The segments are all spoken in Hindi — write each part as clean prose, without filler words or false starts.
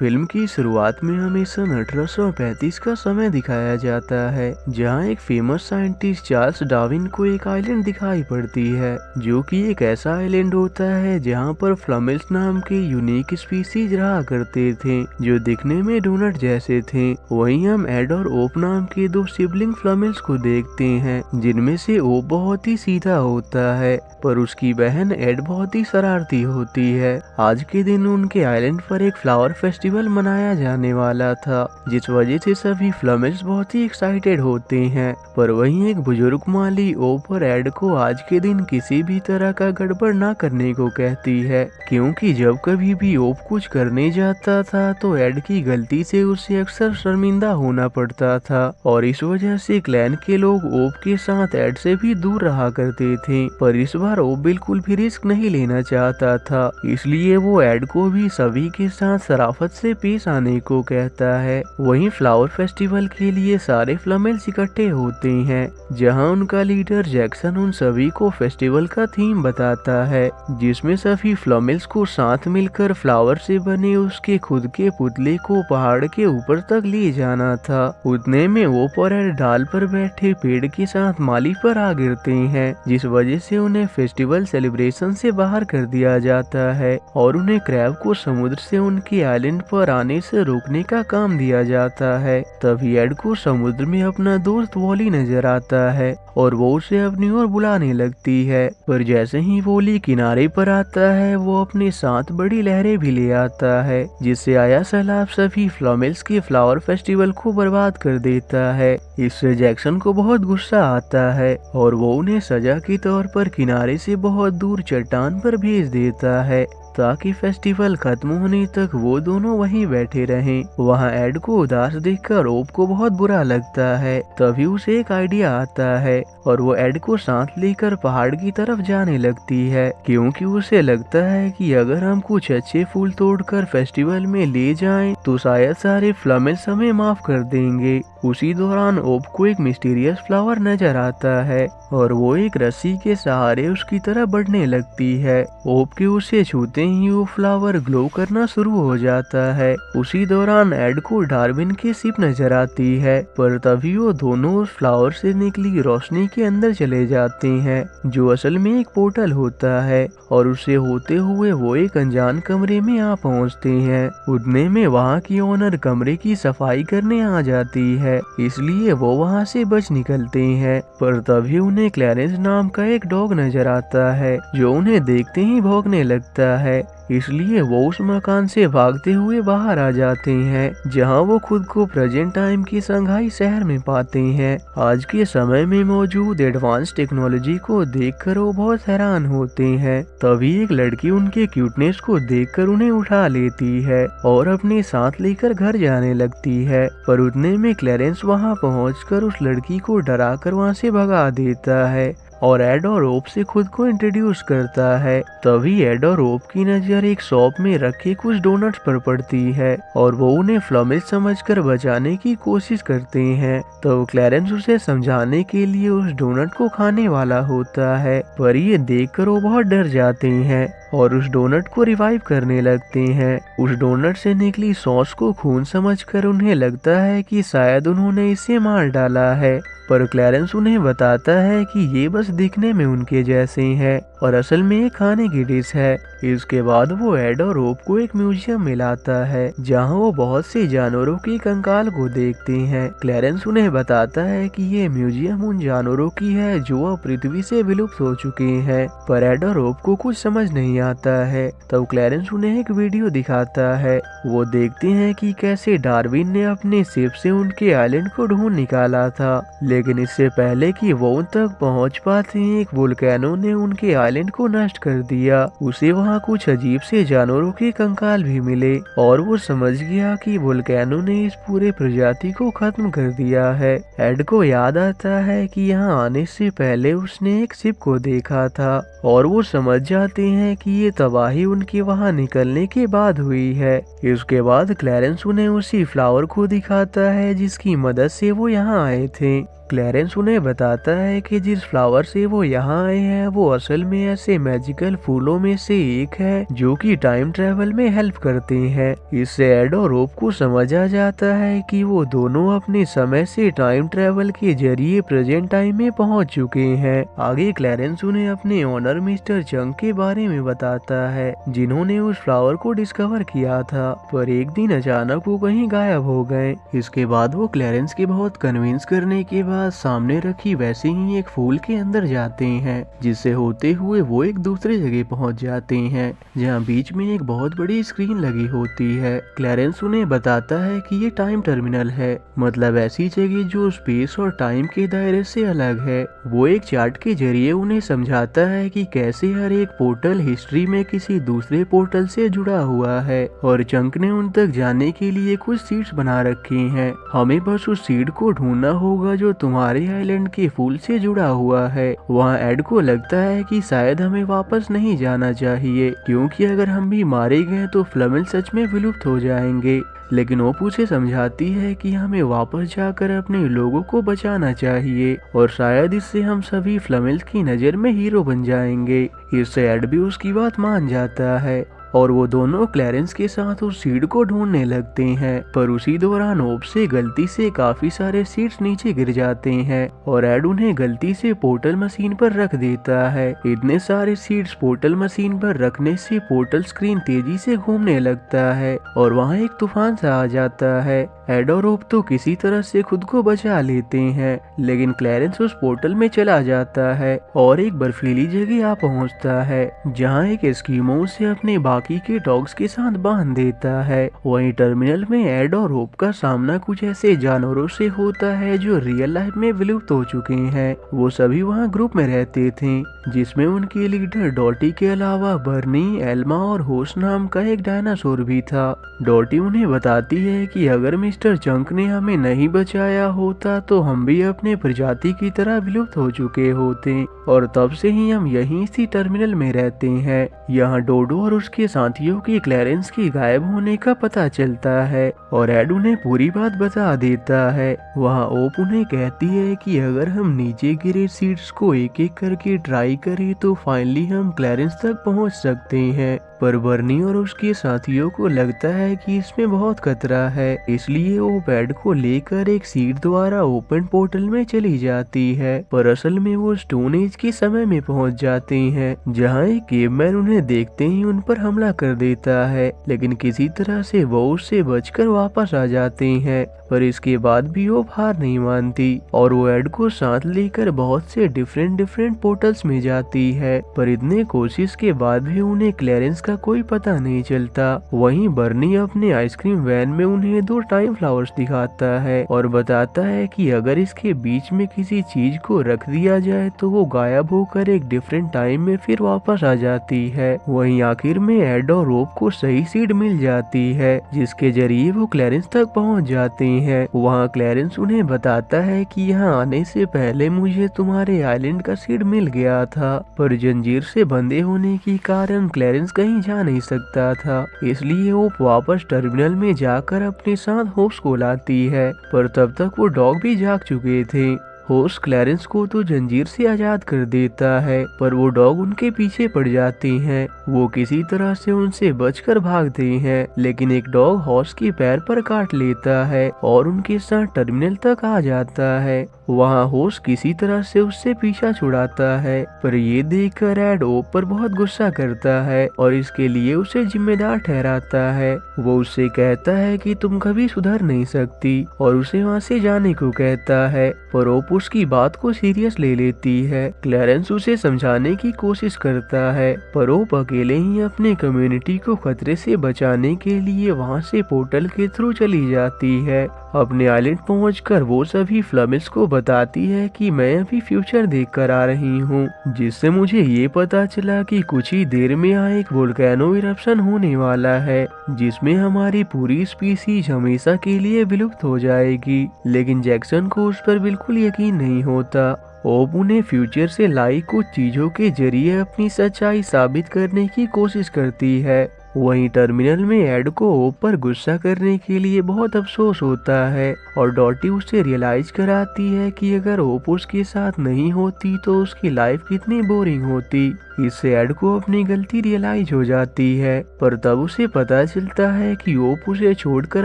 फिल्म की शुरुआत में हमें सन 1835 का समय दिखाया जाता है, जहां एक फेमस साइंटिस्ट चार्ल्स डार्विन को एक आइलैंड दिखाई पड़ती है, जो कि एक ऐसा आइलैंड होता है जहां पर फ्लमेल्स नाम के यूनिक स्पीसीज रहा करते थे, जो दिखने में डोनट जैसे थे। वहीं हम एड और ओप नाम के दो सिबलिंग फ्लमेल्स को देखते हैं, जिनमें से ओप बहुत ही सीधा होता है, पर उसकी बहन एड बहुत ही शरारती होती है। आज के दिन उनके आइलैंड पर एक फ्लावर फेस्टिवल मनाया जाने वाला था, जिस वजह से सभी फ्लमेल्स बहुत ही एक्साइटेड होते हैं। पर वहीं एक बुजुर्ग माली ओप और एड को आज के दिन किसी भी तरह का गड़बड़ ना करने को कहती है, क्योंकि जब कभी भी ओप कुछ करने जाता था तो एड की गलती से उसे अक्सर शर्मिंदा होना पड़ता था, और इस वजह से क्लैन के लोग ओप के साथ एड से भी दूर रहा करते थे। पर इस बार ओप बिल्कुल भी रिस्क नहीं लेना चाहता था, इसलिए वो एड को भी सभी के साथ शराफत से पेश आने को कहता है। वहीं फ्लावर फेस्टिवल के लिए सारे फ्लमेल्स इकट्ठे होते हैं, जहां उनका लीडर जैक्सन उन सभी को फेस्टिवल का थीम बताता है, जिसमें सभी फ्लमेल्स को साथ मिलकर फ्लावर से बने उसके खुद के पुतले को पहाड़ के ऊपर तक ले जाना था। उतने में ओप और एड ढाल पर बैठे पेड़ के साथ माली पर आ गिरते हैं, जिस वजह से उन्हें फेस्टिवल सेलिब्रेशन से बाहर कर दिया जाता है और उन्हें क्रैब को समुद्र से उनके आइलैंड पर आने से रोकने का काम दिया जाता है। तभी एड को समुद्र में अपना दोस्त वॉली नजर आता है और वो उसे अपनी ओर बुलाने लगती है, पर जैसे ही वॉली किनारे पर आता है वो अपने साथ बड़ी लहरें भी ले आता है, जिससे आया सैलाब सभी फ्लमेल्स के फ्लावर फेस्टिवल को बर्बाद कर देता है। इससे जैक्सन को बहुत गुस्सा आता है और वो उन्हें सजा के तौर पर किनारे से बहुत दूर चट्टान पर भेज देता है, ताकि फेस्टिवल खत्म होने तक वो दोनों वहीं बैठे रहें। वहाँ एड को उदास देखकर ओप को बहुत बुरा लगता है। तभी उसे एक आइडिया आता है और वो एड को साथ लेकर पहाड़ की तरफ जाने लगती है, क्योंकि उसे लगता है कि अगर हम कुछ अच्छे फूल तोड़कर फेस्टिवल में ले जाएं तो शायद सारे फ्लमेल्स हमें माफ कर देंगे। उसी दौरान ओप को एक मिस्टीरियस फ्लावर नजर आता है और वो एक रस्सी के सहारे उसकी तरफ बढ़ने लगती है। ओप के उसे छूते ही वो फ्लावर ग्लो करना शुरू हो जाता है। उसी दौरान एड को डार्विन की शिप नजर आती है, पर तभी वो दोनों उस फ्लावर से निकली रोशनी के अंदर चले जाते हैं, जो असल में एक पोर्टल होता है, और उसे होते हुए वो एक अनजान कमरे में आ पहुंचते हैं। उतने में वहाँ की ओनर कमरे की सफाई करने आ जाती है, इसलिए वो वहाँ से बच निकलते हैं। पर तभी उन्हें क्लैरेंस नाम का एक डॉग नजर आता है, जो उन्हें देखते ही भौंकने लगता है, इसलिए वो उस मकान से भागते हुए बाहर आ जाते हैं, जहां वो खुद को प्रेजेंट टाइम की शंघाई शहर में पाते हैं। आज के समय में मौजूद एडवांस टेक्नोलॉजी को देखकर वो बहुत हैरान होते हैं। तभी एक लड़की उनके क्यूटनेस को देखकर उन्हें उठा लेती है और अपने साथ लेकर घर जाने लगती है, पर उतने में क्लैरेंस वहां पहुंचकर उस लड़की को डराकर वहां से भगा देता है और एड और ओप से खुद को इंट्रोड्यूस करता है। तभी एड और ओप की नजर एक शॉप में रखे कुछ डोनट्स पर पड़ती है और वो उन्हें फ्लमेल्स समझकर बचाने की कोशिश करते हैं। तो क्लैरेंस उसे समझाने के लिए उस डोनट को खाने वाला होता है, पर ये देखकर वो बहुत डर जाते हैं और उस डोनट को रिवाइव करने लगते हैं। उस डोनट से निकली सॉस को खून समझकर उन्हें लगता है कि शायद उन्होंने इसे मार डाला है, पर क्लैरेंस उन्हें बताता है कि ये बस दिखने में उनके जैसे हैं और असल में ये खाने की डिश है। इसके बाद वो एड और ओप को एक म्यूजियम में लाता है, जहाँ वो बहुत से जानवरों के कंकाल को देखते हैं। क्लैरेंस उन्हें बताता है कि ये म्यूजियम उन जानवरों की है जो अब पृथ्वी से विलुप्त हो चुके हैं, पर एड और ओप को कुछ समझ नहीं आता है। तब क्लैरेंस उन्हें एक वीडियो दिखाता है। वो देखते हैं कि कैसे डार्विन ने अपने शिप से उनके आइलैंड को ढूंढ निकाला था, लेकिन इससे पहले कि वो उन तक पहुंच पाते एक वोल्केनो ने उनके आइलैंड को नष्ट कर दिया। उसे वहां कुछ अजीब से जानवरों के कंकाल भी मिले और वो समझ गया कि वोल्केनो ने इस पूरे प्रजाति को खत्म कर दिया है। एड को याद आता है कि यहाँ आने से पहले उसने एक शिप को देखा था और वो समझ जाते हैं कि ये तबाही उनके वहां निकलने के बाद हुई है। इसके बाद क्लैरेंस उन्हें उसी फ्लावर को दिखाता है जिसकी मदद से वो यहाँ आए थे। क्लैरेंस उन्हें बताता है कि जिस फ्लावर से वो यहाँ आए हैं वो असल में ऐसे मैजिकल फूलों में से एक है जो कि टाइम ट्रेवल में हेल्प करते हैं। इससे एड और होप को समझ आ जाता है कि वो दोनों अपने समय से टाइम ट्रेवल के जरिए प्रेजेंट टाइम में पहुंच चुके हैं। आगे क्लैरेंस उन्हें अपने ओनर मिस्टर चंग के बारे में बताता है जिन्होंने उस फ्लावर को डिस्कवर किया था, पर एक दिन अचानक वो कहीं गायब हो गए। इसके बाद वो क्लैरेंस के बहुत कन्विंस करने के बाद सामने रखी वैसे ही एक फूल के अंदर जाते हैं, जिससे होते हुए वो एक दूसरी जगह पहुंच जाते हैं जहां बीच में एक बहुत बड़ी स्क्रीन लगी होती है। क्लैरेंस उन्हें बताता है कि ये टाइम टर्मिनल है, मतलब ऐसी जगह जो स्पेस और टाइम के दायरे से अलग है। वो एक चार्ट के जरिए उन्हें समझाता है कि कैसे हर एक पोर्टल हिस्ट्री में किसी दूसरे पोर्टल से जुड़ा हुआ है और चंक ने उन तक जाने के लिए कुछ सीड्स बना रखी हैं। हमें बस उस सीड को ढूंढना होगा जो तुम्हारे आइलैंड के फूल से जुड़ा हुआ है। वहाँ एड को लगता है कि शायद हमें वापस नहीं जाना चाहिए क्योंकि अगर हम भी मारे गए तो फ्लेमिल सच में विलुप्त हो जाएंगे, लेकिन ओप उसे समझाती है कि हमें वापस जाकर अपने लोगों को बचाना चाहिए और शायद इससे हम सभी फ्लेमिल्स की नज़र में हीरो बन जाएंगे। इससे एड भी उसकी बात मान जाता है और वो दोनों क्लैरेंस के साथ उस सीड को ढूंढने लगते हैं, पर उसी दौरान ओप से गलती से काफी सारे सीड्स नीचे गिर जाते हैं और एड उन्हें गलती से पोर्टल मशीन पर रख देता है। इतने सारे सीड्स पोर्टल मशीन पर रखने से पोर्टल स्क्रीन तेजी से घूमने लगता है और वहाँ एक तूफान सा आ जाता है। एड और ओप तो किसी तरह से खुद को बचा लेते हैं, लेकिन क्लैरेंस उस पोर्टल में चला जाता है और एक बर्फीली जगह आ पहुंचता है जहां एक एस्किमो उसे अपने बाकी के डॉग्स के साथ बांध देता है। वहीं टर्मिनल में एड और होप का सामना कुछ ऐसे जानवरों से होता है जो रियल लाइफ में विलुप्त हो चुके हैं। वो सभी वहाँ ग्रुप में रहते थे जिसमें उनके लीडर डॉटी के अलावा बर्नी, एल्मा और होश नाम का एक डायनासोर भी था। डॉटी उन्हें बताती है कि अगर मिस्टर चंक ने हमें नहीं बचाया होता तो हम भी अपने प्रजाति की तरह विलुप्त हो चुके होते और तब से ही हम यहीं इसी टर्मिनल में रहते हैं। यहाँ डोडो और उसके साथियों की क्लैरेंस की गायब होने का पता चलता है और एड उन्हें पूरी बात बता देता है। वहाँ ओप उन्हें कहती है कि अगर हम नीचे गिरे सीड्स को एक एक करके ट्राई करें तो फाइनली हम क्लैरेंस तक पहुँच सकते हैं, पर बर्नी और उसके साथियों को लगता है कि इसमें बहुत खतरा है, इसलिए वो बेड को लेकर एक सीट द्वारा ओपन पोर्टल में चली जाती है। पर असल में वो स्टोन एज के समय में पहुंच जाते हैं जहां एक केवमैन उन्हें देखते ही उन पर हमला कर देता है, लेकिन किसी तरह से वो उससे बचकर वापस आ जाते हैं। पर इसके बाद भी वो हार नहीं मानती और वो एड को साथ लेकर बहुत से डिफरेंट पोर्टल्स में जाती है, पर इतने कोशिश के बाद भी उन्हें क्लैरेंस का कोई पता नहीं चलता। वहीं बर्नी अपने आइसक्रीम वैन में उन्हें 2 टाइम फ्लावर्स दिखाता है और बताता है कि अगर इसके बीच में किसी चीज को रख दिया जाए तो वो गायब होकर एक डिफरेंट टाइम में फिर वापस आ जाती है। वहीं आखिर में एड और रोप को सही सीड मिल जाती है जिसके जरिए वो क्लैरेंस तक पहुंच जाते हैं। वहाँ क्लैरेंस उन्हें बताता है कि यहाँ आने से पहले मुझे तुम्हारे आइलैंड का सीड मिल गया था, पर जंजीर से बंधे होने के कारण क्लैरेंस कहीं जा नहीं सकता था, इसलिए वो वापस टर्मिनल में जाकर अपने साथ होप्स को लाती है, पर तब तक वो डॉग भी जाग चुके थे। होस्ट क्लैरेंस को तो जंजीर से आजाद कर देता है, पर वो डॉग उनके पीछे पड़ जाते हैं। वो किसी तरह से उनसे बचकर भागते हैं, लेकिन एक डॉग हॉर्स के पैर पर काट लेता है और उनके साथ टर्मिनल तक आ जाता है। वहाँ होस्ट किसी तरह से उससे पीछा छुड़ाता है, पर ये देखकर एड ओप पर बहुत गुस्सा करता है और इसके लिए उसे जिम्मेदार ठहराता है। वो उससे कहता है कि तुम कभी सुधर नहीं सकती और उसे वहाँ से जाने को कहता है, पर ओप उसकी बात को सीरियस ले लेती है। क्लैरेंस उसे समझाने की कोशिश करता है, पर ओप अकेले ही अपने कम्युनिटी को खतरे से बचाने के लिए वहाँ से पोर्टल के थ्रू चली जाती है। अपने आइलैंड पहुंचकर वो सभी फ्लेमिल्स को बताती है कि मैं अभी फ्यूचर देखकर आ रही हूँ, जिससे मुझे ये पता चला कि कुछ ही देर में यहाँ एक वोल्केनो इरप्शन होने वाला है जिसमें हमारी पूरी स्पीसीज हमेशा के लिए विलुप्त हो जाएगी। लेकिन जैक्सन को उस पर बिल्कुल यकीन नहीं होता। ओप उन्हें फ्यूचर से लाई कुछ चीजों के जरिए अपनी सच्चाई साबित करने की कोशिश करती है। वहीं टर्मिनल में एड को ओप पर गुस्सा करने के लिए बहुत अफसोस होता है और डॉटी उसे रियलाइज कराती है कि अगर ओप उसके साथ नहीं होती तो उसकी लाइफ कितनी बोरिंग होती। इससे एड को अपनी गलती रियलाइज हो जाती है, पर तब उसे पता चलता है कि ओप उसे छोड़कर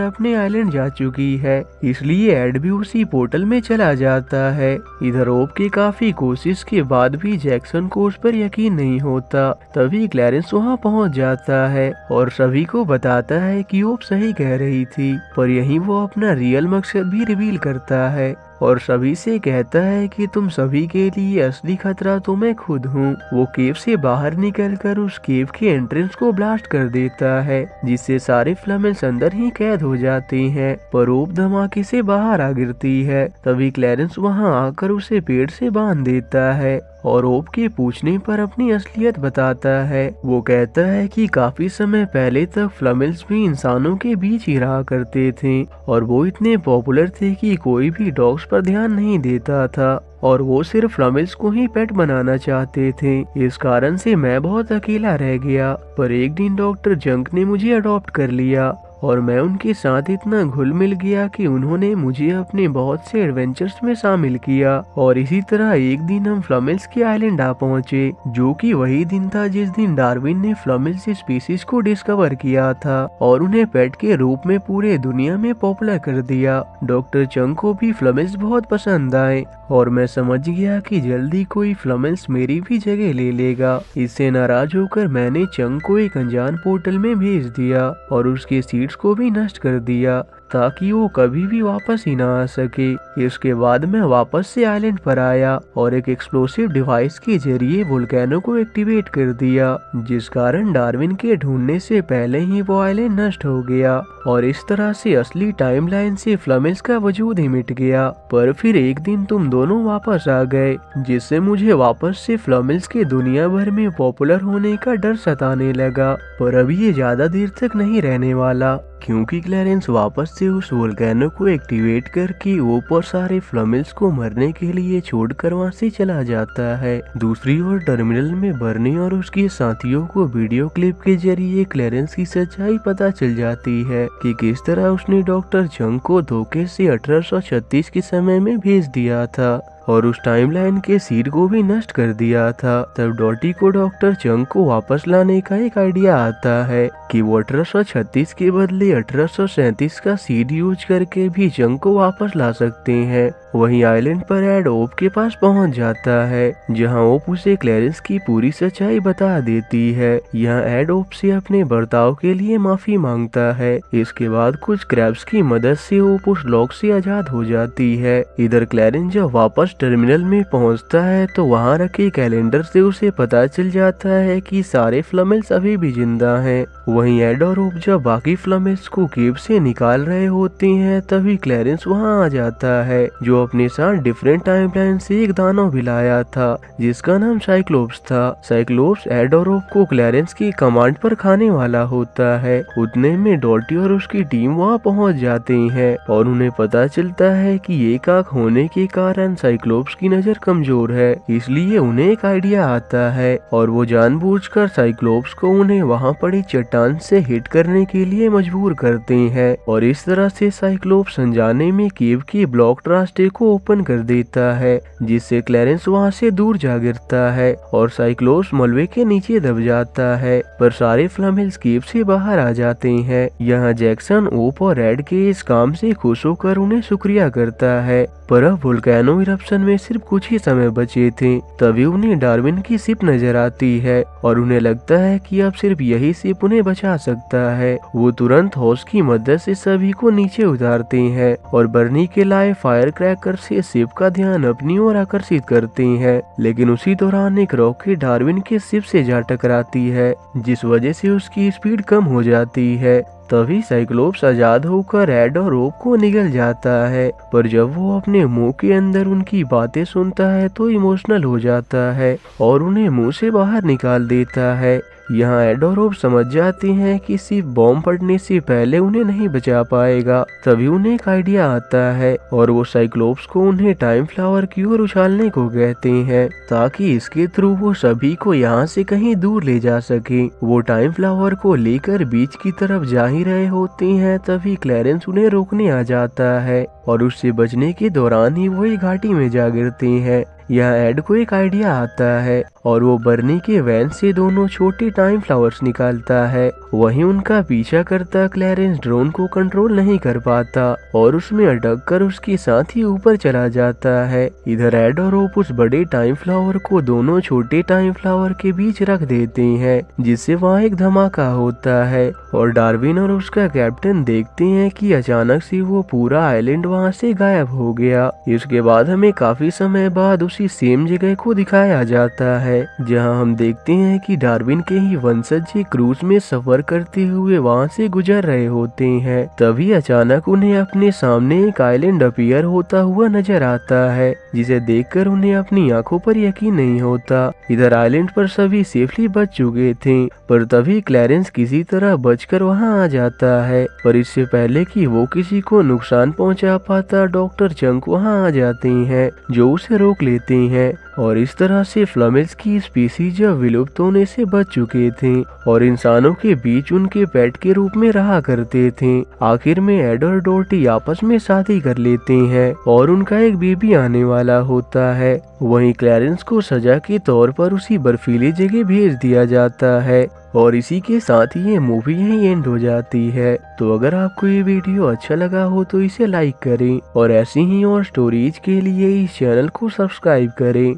अपने आइलैंड जा चुकी है, इसलिए एड भी उसी पोर्टल में चला जाता है। इधर ओप की काफी कोशिश के बाद भी जैक्सन को उस पर यकीन नहीं होता। तभी क्लैरेंस वहां पहुंच जाता है और सभी को बताता है कि ओप सही कह रही थी, पर यहीं वो अपना रियल मकसद भी रिवील करता है और सभी से कहता है कि तुम सभी के लिए असली खतरा तो मैं खुद हूँ। वो केव से बाहर निकलकर उस केव के एंट्रेंस को ब्लास्ट कर देता है, जिससे सारे फ्लेमेल्स अंदर ही कैद हो जाते हैं, पर ओप धमाके से बाहर आ गिरती है। तभी क्लैरेंस वहाँ आकर उसे पेड़ से बांध देता है और ओप के पूछने पर अपनी असलियत बताता है। वो कहता है कि काफी समय पहले तक फ्लेमेल्स भी इंसानों के बीच ही रहा करते थे और वो इतने पॉपुलर थे कि कोई भी डॉग्स पर ध्यान नहीं देता था और वो सिर्फ फ्लेमेल्स को ही पेट बनाना चाहते थे। इस कारण से मैं बहुत अकेला रह गया, पर एक दिन डॉक्टर जंक ने मुझे अडॉप्ट कर लिया और मैं उनके साथ इतना घुल मिल गया कि उन्होंने मुझे अपने बहुत से एडवेंचर्स में शामिल किया और इसी तरह एक दिन हम फ्लेमेल्स के आइलैंड आ पहुंचे, जो कि वही दिन था जिस दिन डार्विन ने फ्लेमेल्स स्पीसीज को डिस्कवर किया था और उन्हें पेट के रूप में पूरे दुनिया में पॉपुलर कर दिया। डॉक्टर चंग को भी फ्लेमेल्स बहुत पसंद आए और मैं समझ गया कि जल्दी कोई फ्लेमेल्स मेरी भी जगह ले लेगा। इससे नाराज होकर मैंने चंग को एक अनजान पोर्टल में भेज दिया और उसके सीड्स को भी नष्ट कर दिया ताकि वो कभी भी वापस ही ना आ सके। इसके बाद मैं वापस से आइलैंड पर आया और एक एक्सप्लोसिव डिवाइस के जरिए वोल्केनो को एक्टिवेट कर दिया, जिस कारण डार्विन के ढूंढने से पहले ही वो आइलैंड नष्ट हो गया और इस तरह से असली टाइमलाइन से फ्लेमेल्स का वजूद ही मिट गया। पर फिर एक दिन तुम दोनों वापस आ गए, जिससे मुझे वापस से फ्लेमेल्स के दुनिया भर में पॉपुलर होने का डर सताने लगा। पर अभी ये ज्यादा देर तक नहीं रहने वाला, क्योंकि क्लैरेंस वापस से उस वोल्केनो को एक्टिवेट करके ओप और सारे फ्लेमेल्स को मरने के लिए छोड़कर वहां से चला जाता है। दूसरी ओर टर्मिनल में बर्नी और उसके साथियों को वीडियो क्लिप के जरिए क्लैरेंस की सच्चाई पता चल जाती है कि किस तरह उसने डॉक्टर जंग को धोखे से 1836 के समय में भेज दिया था और उस टाइमलाइन के सीड को भी नष्ट कर दिया था। तब डॉटी को डॉक्टर चंग को वापस लाने का एक आइडिया आता है कि वो 1836 के बदले 1837 का सीड यूज करके भी चंग को वापस ला सकते हैं। वहीं आइलैंड पर एड ओप के पास पहुंच जाता है, जहां ओप उसे क्लैरेंस की पूरी सच्चाई बता देती है। यहाँ एड ओप से अपने बर्ताव के लिए माफी मांगता है। इसके बाद कुछ क्रैब्स की मदद से ओप उस लॉक से आजाद हो जाती है। इधर क्लैरेंस जब वापस टर्मिनल में पहुंचता है तो वहां रखे कैलेंडर से उसे पता चल जाता है कि सारे फ्लेमेल्स अभी भी जिंदा हैं। वहीं एड और ओप जब बाकी फ्लेमेल्स को केव से निकाल रहे होते हैं, तभी क्लैरेंस वहां आ जाता है, जो अपने साथ डिफरेंट टाइमलाइन से एक दानव भी लाया था, जिसका नाम साइक्लोप्स था। साइक्लोप्स एड और ओप को क्लैरेंस की कमांड पर खाने वाला होता है। उतने में डॉटी और उसकी टीम वहां पहुंच जाते हैं और उन्हें पता चलता है कि एक आंख होने के कारण साइक्लोप्स की नजर कमजोर है, इसलिए उन्हें एक आइडिया आता है और वो जानबूझकर साइक्लोप्स को उन्हें वहां पड़ी चट्टान से हिट करने के लिए मजबूर करते हैं और इस तरह से साइक्लोप्स अनजाने में केव के ब्लॉक्ड रास्ते को ओपन कर देता है, जिससे क्लैरेंस वहां से दूर जा गिरता है और साइक्लोप्स मलबे के नीचे दब जाता है। पर सारे फ्लेमेल्स केव से बाहर आ जाते हैं। यहाँ जैक्सन ओप और रेड के इस काम से खुश होकर उन्हें शुक्रिया करता है, पर अब वोल्केनो इरप्शन में सिर्फ कुछ ही समय बचे थे। तभी उन्हें डार्विन की शिप नजर आती है और उन्हें लगता है कि अब सिर्फ यही शिप उन्हें बचा सकता है। वो तुरंत हॉस की मदद से सभी को नीचे उतारते हैं और बर्नी के लाए फायर क्रैकर से शिप का ध्यान अपनी ओर आकर्षित करते हैं, लेकिन उसी दौरान एक रॉकेट डार्विन के शिप से जा टकराती है, जिस वजह से उसकी स्पीड कम हो जाती है। तभी साइक्लोप्स आजाद होकर एड और ओप को निगल जाता है, पर जब वो अपने मुंह के अंदर उनकी बातें सुनता है तो इमोशनल हो जाता है और उन्हें मुंह से बाहर निकाल देता है। यहाँ एड और होप समझ जाते हैं कि सिर्फ बॉम्ब फटने से पहले उन्हें नहीं बचा पाएगा। तभी उन्हें एक आइडिया आता है और वो साइक्लोप्स को उन्हें टाइम फ्लावर की ओर उछालने को कहते हैं ताकि इसके थ्रू वो सभी को यहाँ से कहीं दूर ले जा सके। वो टाइम फ्लावर को लेकर बीच की तरफ जा ही रहे होते हैं, तभी क्लैरेंस उन्हें रोकने आ जाता है और उससे बचने के दौरान ही वो एक घाटी में जा गिरते हैं। यहाँ एड को एक आइडिया आता है और वो बर्नी के वैन से दोनों छोटे टाइम फ्लावर्स निकालता है। वहीं उनका पीछा करता क्लैरेंस ड्रोन को कंट्रोल नहीं कर पाता और उसमें अटक कर उसके साथ ही ऊपर चला जाता है। इधर एड और होप उस बड़े टाइम फ्लावर को दोनों छोटे टाइम फ्लावर के बीच रख देते हैं, जिससे वहाँ एक धमाका होता है और डार्विन और उसका कैप्टन देखते हैं कि अचानक से वो पूरा आइलैंड वहाँ से गायब हो गया। इसके बाद हमें काफी समय बाद उसी सेम जगह को दिखाया जाता है जहाँ हम देखते हैं कि डार्विन के ही वंशज क्रूज में सफर करते हुए वहाँ से गुजर रहे होते हैं। तभी अचानक उन्हें अपने सामने एक आइलैंड अपीयर होता हुआ नजर आता है, जिसे देखकर उन्हें अपनी आंखों पर यकीन नहीं होता। इधर आइलैंड पर सभी सेफली बच चुके थे, पर तभी क्लैरेंस किसी तरह बचकर वहाँ आ जाता है। पर इससे पहले कि वो किसी को नुकसान पहुँचा पाता, डॉक्टर चंक वहाँ आ जाते हैं जो उसे रोक लेते हैं और इस तरह से फ्लमेल्स की स्पीसीज विलुप्त होने से बच चुके थे और इंसानों के बीच उनके पेट के रूप में रहा करते थे। आखिर में एड और डोर्टी आपस में शादी कर लेते हैं और उनका एक बेबी आने वाला होता है। वहीं क्लैरेंस को सजा के तौर पर उसी बर्फीली जगह भेज दिया जाता है और इसी के साथ ही ये मूवी यहीं एंड हो जाती है। तो अगर आपको ये वीडियो अच्छा लगा हो तो इसे लाइक करें और ऐसी ही और स्टोरीज के लिए इस चैनल को सब्सक्राइब करें।